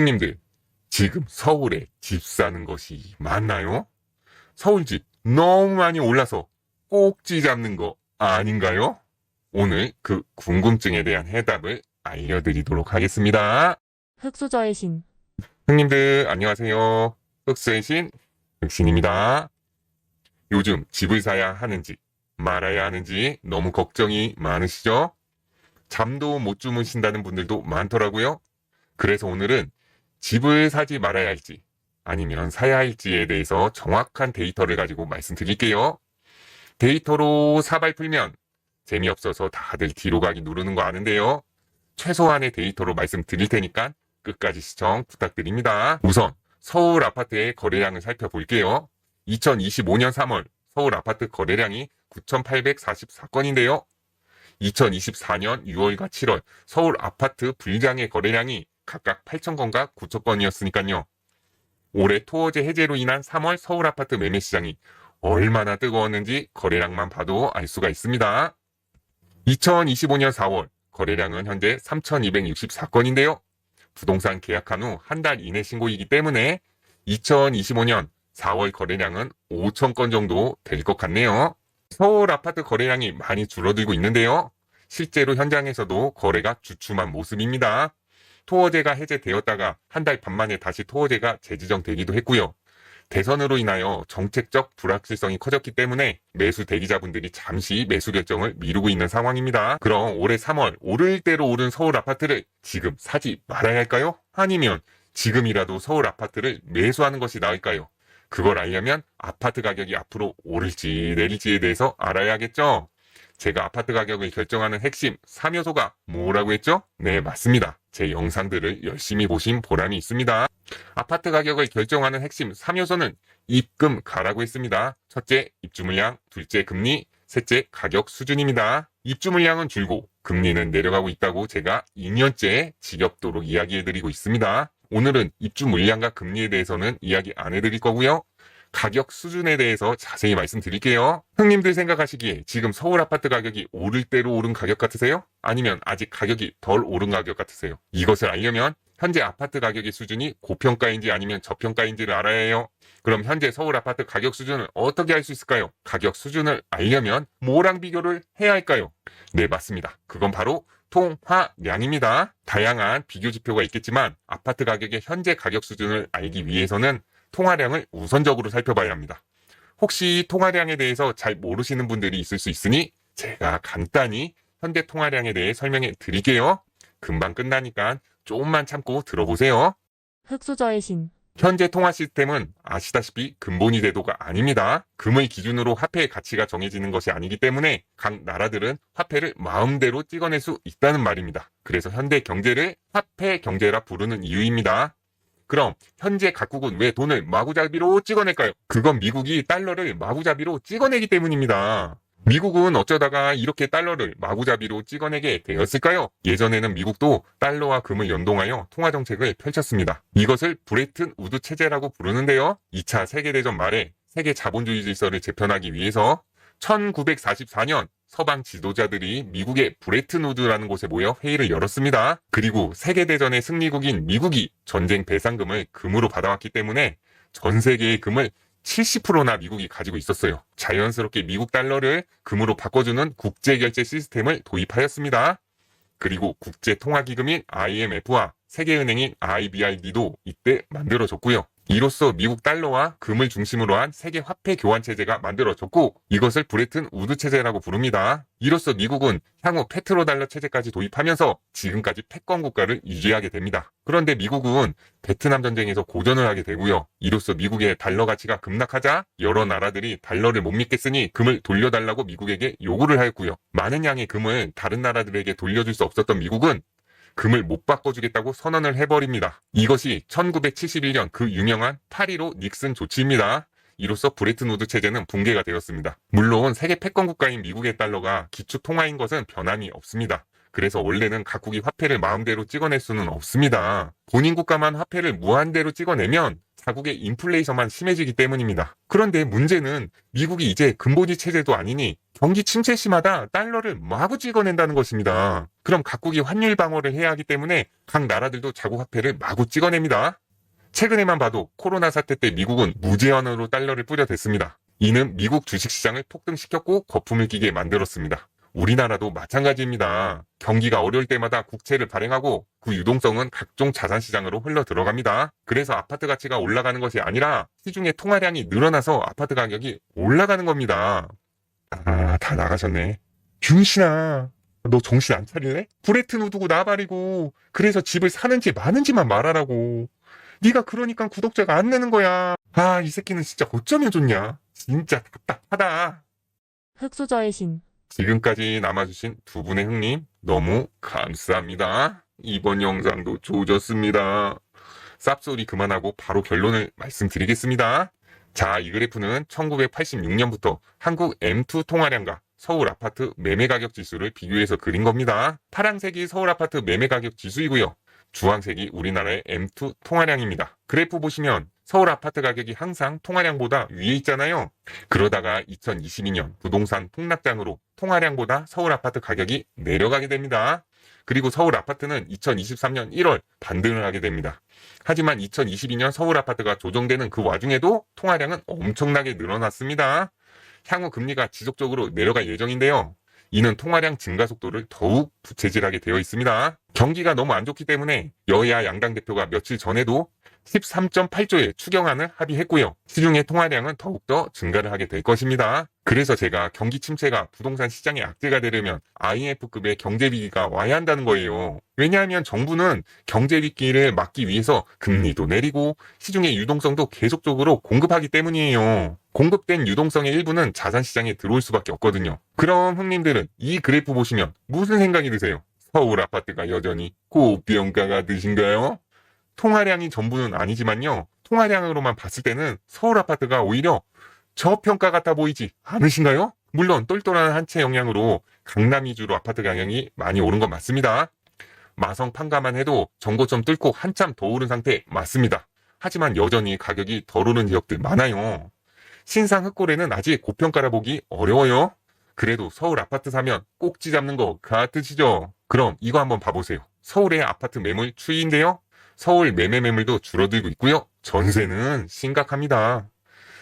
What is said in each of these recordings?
형님들, 지금 서울에 집 사는 것이 맞나요? 서울집 너무 많이 올라서 꼭지 잡는 거 아닌가요? 오늘 그 궁금증에 대한 해답을 알려드리도록 하겠습니다. 흑수저의 신. 형님들, 안녕하세요. 흑수의 신, 흑신입니다. 요즘 집을 사야 하는지 말아야 하는지 너무 걱정이 많으시죠? 잠도 못 주무신다는 분들도 많더라고요. 그래서 오늘은 집을 사지 말아야 할지 아니면 사야 할지에 대해서 정확한 데이터를 가지고 말씀드릴게요. 데이터로 사발 풀면 재미없어서 다들 뒤로 가기 누르는 거 아는데요. 최소한의 데이터로 말씀드릴 테니까 끝까지 시청 부탁드립니다. 우선 서울 아파트의 거래량을 살펴볼게요. 2025년 3월 서울 아파트 거래량이 9,844건인데요. 2024년 6월과 7월 서울 아파트 분양의 거래량이 각각 8,000건과 9,000건이었으니까요. 올해 토어제 해제로 인한 3월 서울 아파트 매매 시장이 얼마나 뜨거웠는지 거래량만 봐도 알 수가 있습니다. 2025년 4월 거래량은 현재 3,264건인데요. 부동산 계약한 후 한 달 이내 신고이기 때문에 2025년 4월 거래량은 5,000건 정도 될 것 같네요. 서울 아파트 거래량이 많이 줄어들고 있는데요. 실제로 현장에서도 거래가 주춤한 모습입니다. 토어제가 해제되었다가 한 달 반 만에 다시 토어제가 재지정되기도 했고요. 대선으로 인하여 정책적 불확실성이 커졌기 때문에 매수 대기자분들이 잠시 매수 결정을 미루고 있는 상황입니다. 그럼 올해 3월 오를 대로 오른 서울 아파트를 지금 사지 말아야 할까요? 아니면 지금이라도 서울 아파트를 매수하는 것이 나을까요? 그걸 알려면 아파트 가격이 앞으로 오를지 내릴지에 대해서 알아야겠죠? 제가 아파트 가격을 결정하는 핵심 3요소가 뭐라고 했죠? 네, 맞습니다. 제 영상들을 열심히 보신 보람이 있습니다. 아파트 가격을 결정하는 핵심 3요소는 입금 가라고 했습니다. 첫째, 입주 물량, 둘째, 금리, 셋째, 가격 수준입니다. 입주 물량은 줄고 금리는 내려가고 있다고 제가 2년째 지겹도록 이야기해드리고 있습니다. 오늘은 입주 물량과 금리에 대해서는 이야기 안 해드릴 거고요. 가격 수준에 대해서 자세히 말씀드릴게요. 형님들 생각하시기에 지금 서울 아파트 가격이 오를 대로 오른 가격 같으세요? 아니면 아직 가격이 덜 오른 가격 같으세요? 이것을 알려면 현재 아파트 가격의 수준이 고평가인지 아니면 저평가인지를 알아야 해요. 그럼 현재 서울 아파트 가격 수준을 어떻게 알 수 있을까요? 가격 수준을 알려면 뭐랑 비교를 해야 할까요? 네, 맞습니다. 그건 바로 통화량입니다. 다양한 비교 지표가 있겠지만 아파트 가격의 현재 가격 수준을 알기 위해서는 통화량을 우선적으로 살펴봐야 합니다. 혹시 통화량에 대해서 잘 모르시는 분들이 있을 수 있으니 제가 간단히 현재 통화량에 대해 설명해 드릴게요. 금방 끝나니까 조금만 참고 들어보세요. 흑수저의 신. 현재 통화 시스템은 아시다시피 근본위 제도가 아닙니다. 금을 기준으로 화폐의 가치가 정해지는 것이 아니기 때문에 각 나라들은 화폐를 마음대로 찍어낼 수 있다는 말입니다. 그래서 현대 경제를 화폐 경제라 부르는 이유입니다. 그럼 현재 각국은 왜 돈을 마구잡이로 찍어낼까요? 그건 미국이 달러를 마구잡이로 찍어내기 때문입니다. 미국은 어쩌다가 이렇게 달러를 마구잡이로 찍어내게 되었을까요? 예전에는 미국도 달러와 금을 연동하여 통화정책을 펼쳤습니다. 이것을 브레튼 우드 체제라고 부르는데요. 2차 세계대전 말에 세계 자본주의 질서를 재편하기 위해서 1944년 서방 지도자들이 미국의 브레튼 우드라는 곳에 모여 회의를 열었습니다. 그리고 세계대전의 승리국인 미국이 전쟁 배상금을 금으로 받아왔기 때문에 전 세계의 금을 70%나 미국이 가지고 있었어요. 자연스럽게 미국 달러를 금으로 바꿔주는 국제결제 시스템을 도입하였습니다. 그리고 국제통화기금인 IMF와 세계은행인 IBRD도 이때 만들어졌고요. 이로써 미국 달러와 금을 중심으로 한 세계 화폐 교환 체제가 만들어졌고 이것을 브레튼 우드 체제라고 부릅니다. 이로써 미국은 향후 페트로달러 체제까지 도입하면서 지금까지 패권 국가를 유지하게 됩니다. 그런데 미국은 베트남 전쟁에서 고전을 하게 되고요. 이로써 미국의 달러 가치가 급락하자 여러 나라들이 달러를 못 믿겠으니 금을 돌려달라고 미국에게 요구를 하였고요. 많은 양의 금을 다른 나라들에게 돌려줄 수 없었던 미국은 금을 못 바꿔주겠다고 선언을 해버립니다. 이것이 1971년 그 유명한 8.15 닉슨 조치입니다. 이로써 브레튼 우드 체제는 붕괴가 되었습니다. 물론 세계 패권 국가인 미국의 달러가 기축 통화인 것은 변함이 없습니다. 그래서 원래는 각국이 화폐를 마음대로 찍어낼 수는 없습니다. 본인 국가만 화폐를 무한대로 찍어내면 자국의 인플레이션만 심해지기 때문입니다. 그런데 문제는 미국이 이제 근본위 체제도 아니니 경기 침체 시마다 달러를 마구 찍어낸다는 것입니다. 그럼 각국이 환율 방어를 해야 하기 때문에 각 나라들도 자국 화폐를 마구 찍어냅니다. 최근에만 봐도 코로나 사태 때 미국은 무제한으로 달러를 뿌려댔습니다. 이는 미국 주식시장을 폭등시켰고 거품을 끼게 만들었습니다. 우리나라도 마찬가지입니다. 경기가 어려울 때마다 국채를 발행하고 그 유동성은 각종 자산시장으로 흘러 들어갑니다. 그래서 아파트 가치가 올라가는 것이 아니라 시중에 통화량이 늘어나서 아파트 가격이 올라가는 겁니다. 아, 다 나가셨네. 균신아, 너 정신 안 차릴래? 브레튼 우드고 나발이고 그래서 집을 사는지 마는지만 말하라고. 네가 그러니까 구독자가 안 내는 거야. 아, 이 새끼는 진짜 어쩌면 좋냐. 진짜 답답하다. 흑수저의 신. 지금까지 남아주신 두 분의 형님 너무 감사합니다. 이번 영상도 조졌습니다. 쌉소리 그만하고 바로 결론을 말씀드리겠습니다. 자, 이 그래프는 1986년부터 한국 M2 통화량과 서울 아파트 매매 가격 지수를 비교해서 그린 겁니다. 파란색이 서울 아파트 매매 가격 지수이고요. 주황색이 우리나라의 M2 통화량입니다. 그래프 보시면 서울 아파트 가격이 항상 통화량보다 위에 있잖아요. 그러다가 2022년 부동산 폭락장으로 통화량보다 서울 아파트 가격이 내려가게 됩니다. 그리고 서울 아파트는 2023년 1월 반등을 하게 됩니다. 하지만 2022년 서울 아파트가 조정되는 그 와중에도 통화량은 엄청나게 늘어났습니다. 향후 금리가 지속적으로 내려갈 예정인데요. 이는 통화량 증가 속도를 더욱 부채질하게 되어 있습니다. 경기가 너무 안 좋기 때문에 여야 양당 대표가 며칠 전에도 13.8조의 추경안을 합의했고요. 시중의 통화량은 더욱더 증가를 하게 될 것입니다. 그래서 제가 경기 침체가 부동산 시장의 악재가 되려면 IMF급의 경제위기가 와야 한다는 거예요. 왜냐하면 정부는 경제위기를 막기 위해서 금리도 내리고 시중의 유동성도 계속적으로 공급하기 때문이에요. 공급된 유동성의 일부는 자산시장에 들어올 수밖에 없거든요. 그럼 형님들은 이 그래프 보시면 무슨 생각이 드세요? 서울 아파트가 여전히 고평가가 드신가요? 통화량이 전부는 아니지만요. 통화량으로만 봤을 때는 서울 아파트가 오히려 저평가 같아 보이지 않으신가요? 물론 똘똘한 한 채 영향으로 강남 위주로 아파트 가격이 많이 오른 건 맞습니다. 마성 판가만 해도 전고점 뚫고 한참 더 오른 상태 맞습니다. 하지만 여전히 가격이 덜 오른 지역들 많아요. 신상 흑고래는 아직 고평가라 보기 어려워요. 그래도 서울 아파트 사면 꼭지 잡는 거 같으시죠? 그럼 이거 한번 봐보세요. 서울의 아파트 매물 추이인데요. 서울 매매 매물도 줄어들고 있고요. 전세는 심각합니다.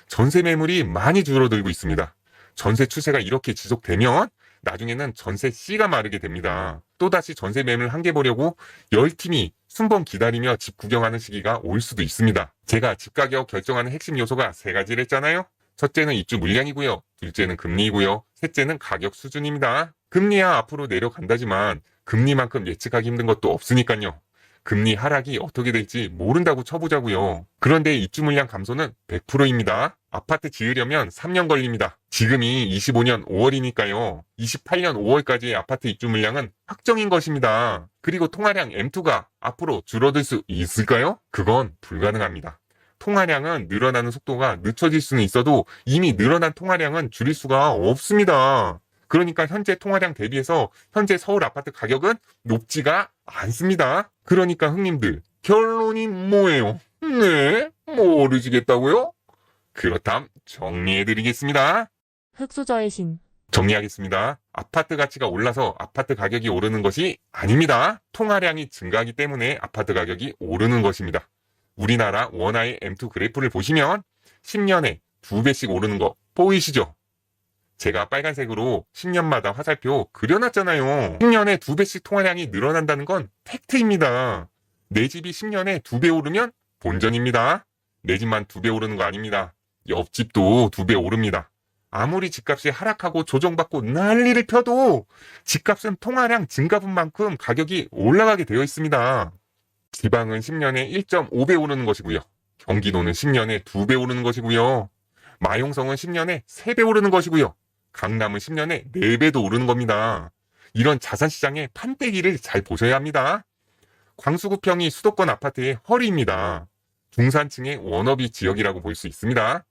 전세 매물이 많이 줄어들고 있습니다. 전세 추세가 이렇게 지속되면 나중에는 전세 씨가 마르게 됩니다. 또다시 전세 매물 한 개 보려고 10팀이 순번 기다리며 집 구경하는 시기가 올 수도 있습니다. 제가 집 가격 결정하는 핵심 요소가 세 가지를 했잖아요. 첫째는 입주 물량이고요. 둘째는 금리이고요. 셋째는 가격 수준입니다. 금리야 앞으로 내려간다지만 금리만큼 예측하기 힘든 것도 없으니까요. 금리 하락이 어떻게 될지 모른다고 쳐보자고요. 그런데 입주 물량 감소는 100%입니다. 아파트 지으려면 3년 걸립니다. 지금이 25년 5월이니까요. 28년 5월까지의 아파트 입주 물량은 확정인 것입니다. 그리고 통화량 M2가 앞으로 줄어들 수 있을까요? 그건 불가능합니다. 통화량은 늘어나는 속도가 늦춰질 수는 있어도 이미 늘어난 통화량은 줄일 수가 없습니다. 그러니까 현재 통화량 대비해서 현재 서울 아파트 가격은 높지가 않습니다. 그러니까 형님들 결론이 뭐예요? 네? 모르시겠다고요? 그렇담 정리해드리겠습니다. 흑수저의 신. 정리하겠습니다. 아파트 가치가 올라서 아파트 가격이 오르는 것이 아닙니다. 통화량이 증가하기 때문에 아파트 가격이 오르는 것입니다. 우리나라 원화의 M2 그래프를 보시면 10년에 2배씩 오르는 거 보이시죠? 제가 빨간색으로 10년마다 화살표 그려놨잖아요. 10년에 2배씩 통화량이 늘어난다는 건 팩트입니다. 내 집이 10년에 2배 오르면 본전입니다. 내 집만 2배 오르는 거 아닙니다. 옆집도 2배 오릅니다. 아무리 집값이 하락하고 조정받고 난리를 펴도 집값은 통화량 증가분만큼 가격이 올라가게 되어 있습니다. 지방은 10년에 1.5배 오르는 것이고요. 경기도는 10년에 2배 오르는 것이고요. 마용성은 10년에 3배 오르는 것이고요. 강남은 10년에 4배도 오르는 겁니다. 이런 자산시장의 판때기를 잘 보셔야 합니다. 광수구평이 수도권 아파트의 허리입니다. 중산층의 워너비 지역이라고 볼 수 있습니다.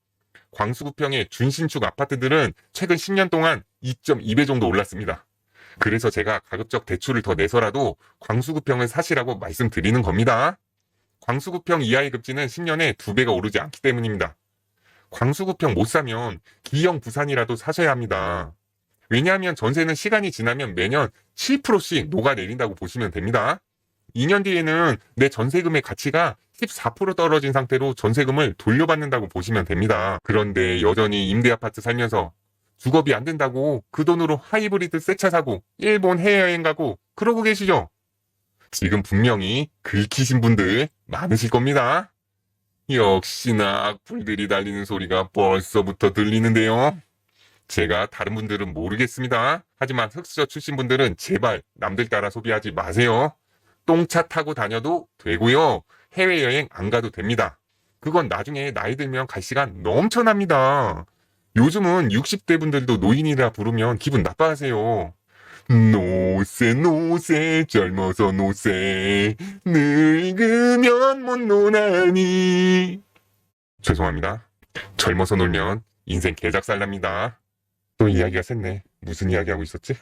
광수구평의 준신축 아파트들은 최근 10년 동안 2.2배 정도 올랐습니다. 그래서 제가 가급적 대출을 더 내서라도 광수구평을 사시라고 말씀드리는 겁니다. 광수구평 이하의 급지는 10년에 2배가 오르지 않기 때문입니다. 광수구평 못 사면 기형 부산이라도 사셔야 합니다. 왜냐하면 전세는 시간이 지나면 매년 7%씩 녹아내린다고 보시면 됩니다. 2년 뒤에는 내 전세금의 가치가 14% 떨어진 상태로 전세금을 돌려받는다고 보시면 됩니다. 그런데 여전히 임대아파트 살면서 주거비 안 된다고 그 돈으로 하이브리드 새 차 사고 일본 해외여행 가고 그러고 계시죠? 지금 분명히 긁히신 분들 많으실 겁니다. 역시나 악플들이 달리는 소리가 벌써부터 들리는데요. 제가 다른 분들은 모르겠습니다. 하지만 흑수저 출신 분들은 제발 남들 따라 소비하지 마세요. 똥차 타고 다녀도 되고요. 해외여행 안 가도 됩니다. 그건 나중에 나이 들면 갈 시간 넘쳐납니다. 요즘은 60대 분들도 노인이라 부르면 기분 나빠하세요. 노세 노세 젊어서 노세 늙으면 못 노나니. 죄송합니다. 젊어서 놀면 인생 개작살납니다. 또 이야기가 샜네. 무슨 이야기하고 있었지?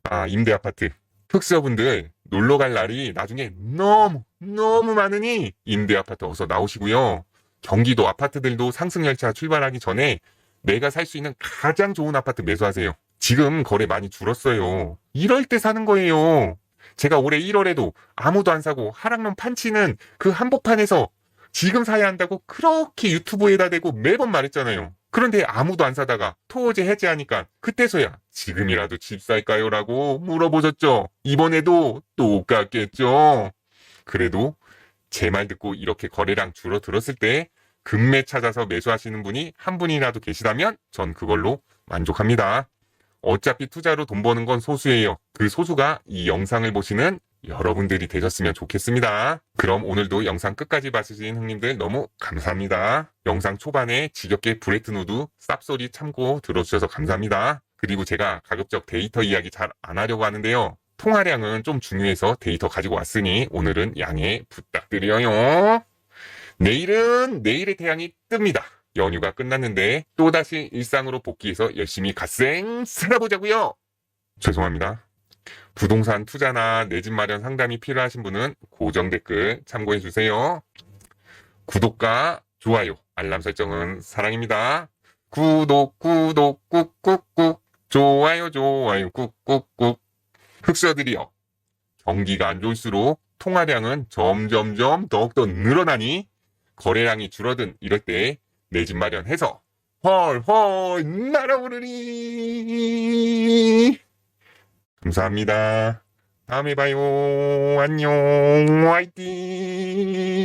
아, 임대아파트. 흑수저분들 놀러 갈 날이 나중에 너무 많으니 임대아파트 어서 나오시고요. 경기도 아파트들도 상승열차 출발하기 전에 내가 살 수 있는 가장 좋은 아파트 매수하세요. 지금 거래 많이 줄었어요. 이럴 때 사는 거예요. 제가 올해 1월에도 아무도 안 사고 하락론 판치는 그 한복판에서 지금 사야 한다고 그렇게 유튜브에다 대고 매번 말했잖아요. 그런데 아무도 안 사다가 토어제 해제하니까 그때서야 지금이라도 집 살까요? 라고 물어보셨죠. 이번에도 똑같겠죠. 그래도 제 말 듣고 이렇게 거래량 줄어들었을 때 금매 찾아서 매수하시는 분이 한 분이라도 계시다면 전 그걸로 만족합니다. 어차피 투자로 돈 버는 건 소수예요. 그 소수가 이 영상을 보시는 여러분들이 되셨으면 좋겠습니다. 그럼 오늘도 영상 끝까지 봐주신 형님들 너무 감사합니다. 영상 초반에 지겹게 브레이트노드 쌉소리 참고 들어주셔서 감사합니다. 그리고 제가 가급적 데이터 이야기 잘 안 하려고 하는데요. 통화량은 좀 중요해서 데이터 가지고 왔으니 오늘은 양해 부탁드려요. 내일은 내일의 태양이 뜹니다. 연휴가 끝났는데 또다시 일상으로 복귀해서 열심히 갓생 살아보자고요. 죄송합니다. 부동산 투자나 내 집 마련 상담이 필요하신 분은 고정 댓글 참고해주세요. 구독과 좋아요, 알람 설정은 사랑입니다. 구독 꾹꾹꾹 좋아요 꾹꾹꾹. 흑수저들이여, 경기가 안 좋을수록 통화량은 점점점 더욱더 늘어나니 거래량이 줄어든 이럴 때 내 집 마련해서 헐헐 날아오르니. 감사합니다. 다음에 봐요. 안녕. 화이팅.